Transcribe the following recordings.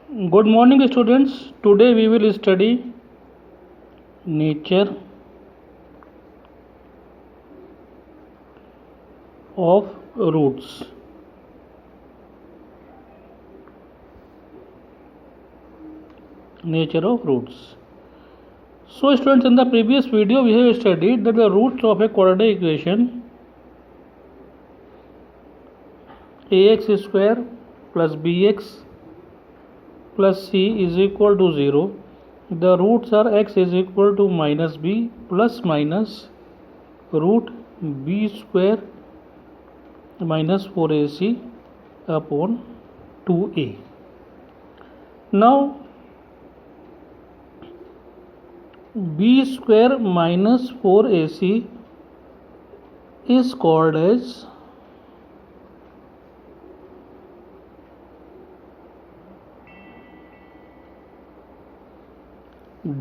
Good morning, students. Today we will study nature of roots. Nature of roots. So, students, in the previous video we have studied that the roots of a quadratic equation ax square plus bx plus c is equal to 0. The roots are x is equal to minus b plus minus root b square minus 4ac upon 2a. Now b square minus 4ac is called as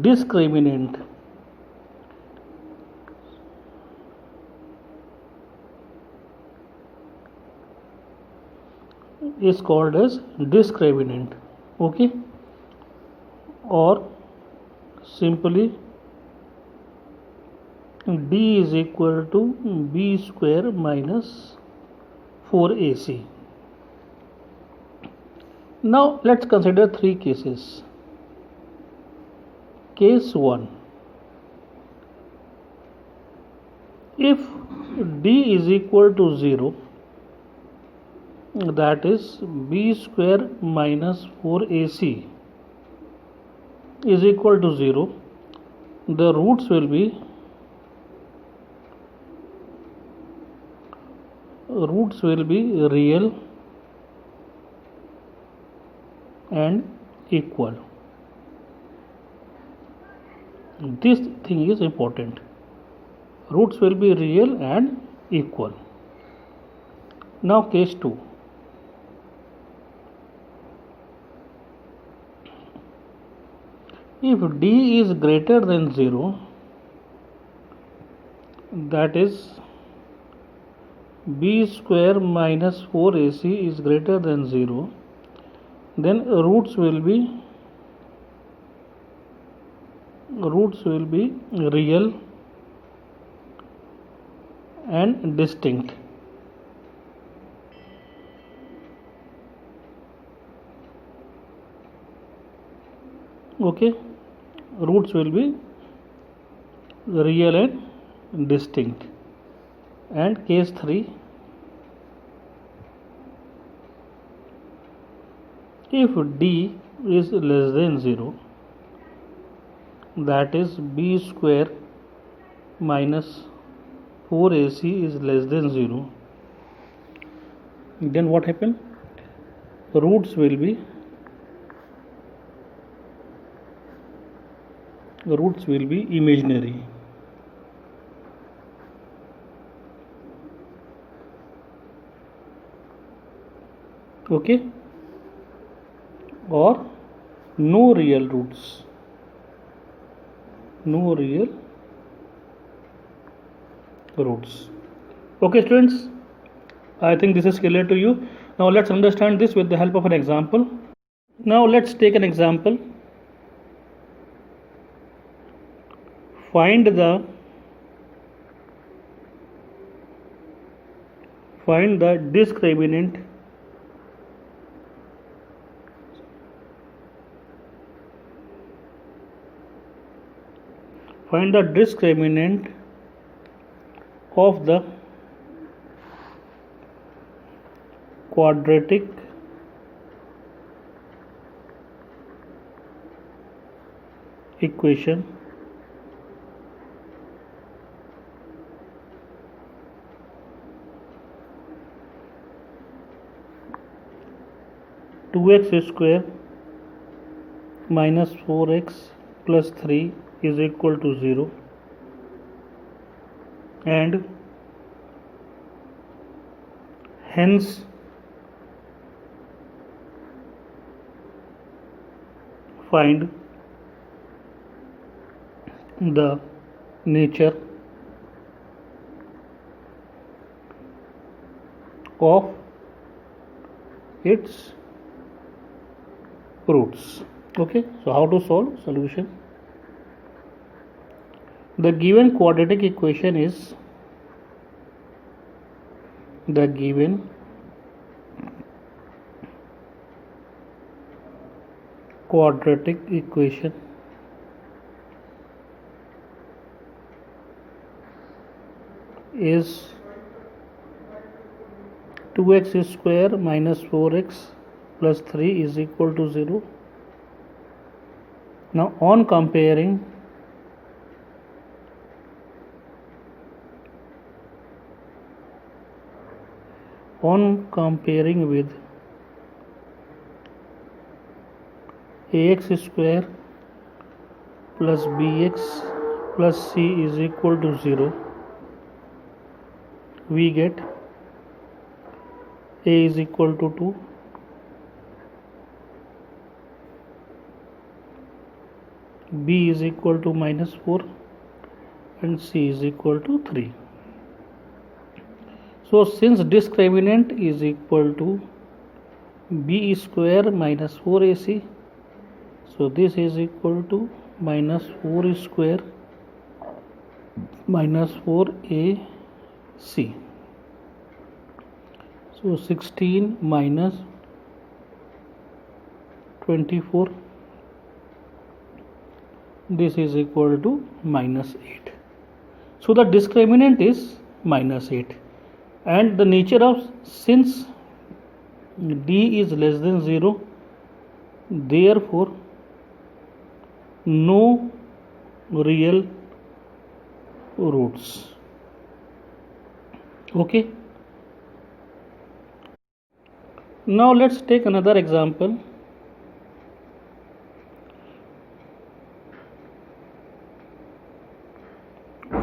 discriminant. Is called as discriminant. Okay, or simply d is equal to b square minus 4ac. Now let's consider three cases. Case 1, if d is equal to 0, that is b square minus 4ac is equal to 0, the roots will be real and equal. This thing is important. Roots will be real and equal. Now case 2. If d is greater than 0, that is b square minus 4ac is greater than 0, then roots will be real and distinct. Okay, roots will be real and distinct. And case 3, if d is less than 0, that is b square minus 4ac is less than 0, then what happen? Roots will be imaginary. Okay, or no real roots. Okay, students, I think this is clear to you. Now let's understand this with the help of an example. Now let's take an example. Find the discriminant of the quadratic equation two x square minus 4x plus 3 is equal to 0, and hence find the nature of its roots. Okay, so how to solve? Solution. The given quadratic equation is the given quadratic equation is 2x square minus 4x plus 3 is equal to 0. Now on comparing with ax square plus bx plus c is equal to 0, we get a is equal to 2, b is equal to minus 4 and c is equal to 3. So since discriminant is equal to b square minus 4ac, so this is equal to minus 4 square minus 4ac. So 16 minus 24, this is equal to minus 8. So the discriminant is minus 8, and the nature of, since d is less than 0, therefore no real roots. Okay, now let's take another example.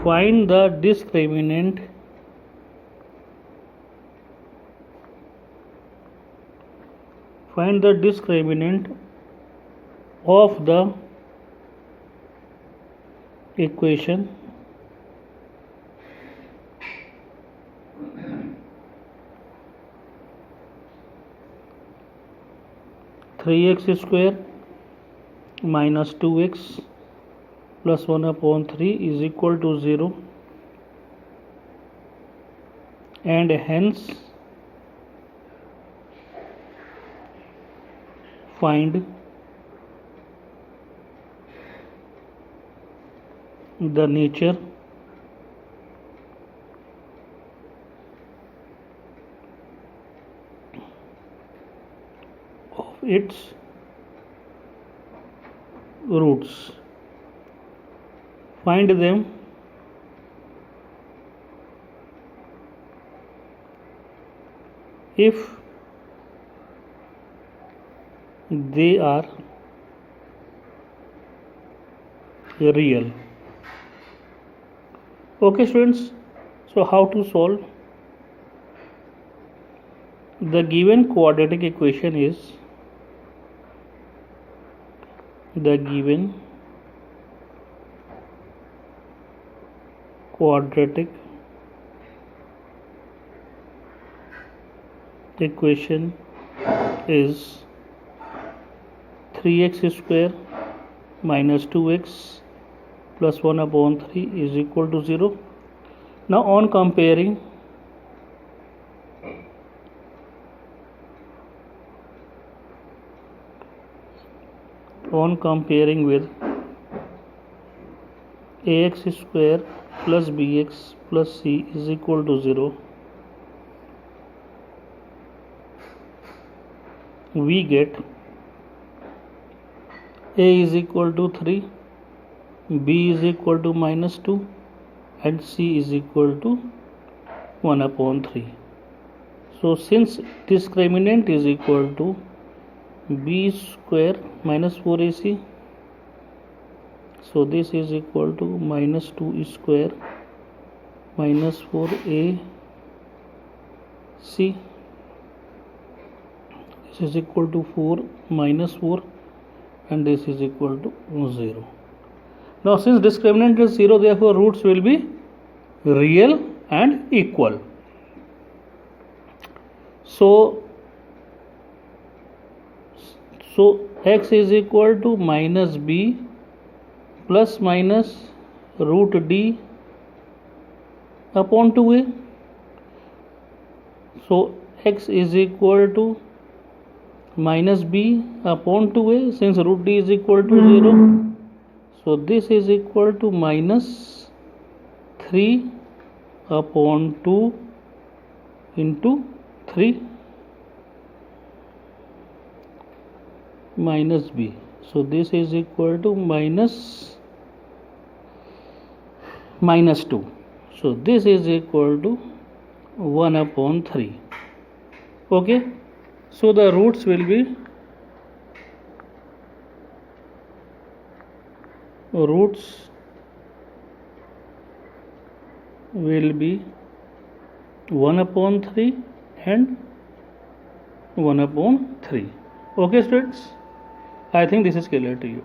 Find the discriminant of the equation 3x square minus 2x plus 1 upon 3 is equal to 0, and hence find the nature of its roots. Find them if they are real. Okay students, so how to solve? The given quadratic equation is the given quadratic equation is 3x square minus 2x plus 1 upon 3 is equal to 0. Now on comparing with ax square plus bx plus c is equal to 0, we get a is equal to 3, b is equal to minus 2 and c is equal to 1 upon 3. So since discriminant is equal to b square minus 4ac, so this is equal to minus 2 square minus 4ac, this is equal to 4 minus 4 and this is equal to 0. Now since discriminant is 0, therefore roots will be real and equal. So x is equal to minus b plus minus root d upon 2a. So x is equal to minus b upon 2a, since root d is equal to 0. So this is equal to minus 3 upon 2 into 3 minus b. So this is equal to minus 2. So this is equal to 1 upon 3. Okay, so the roots will be will be 1 upon 3 and 1 upon 3. Okay students, I think this is clear to you.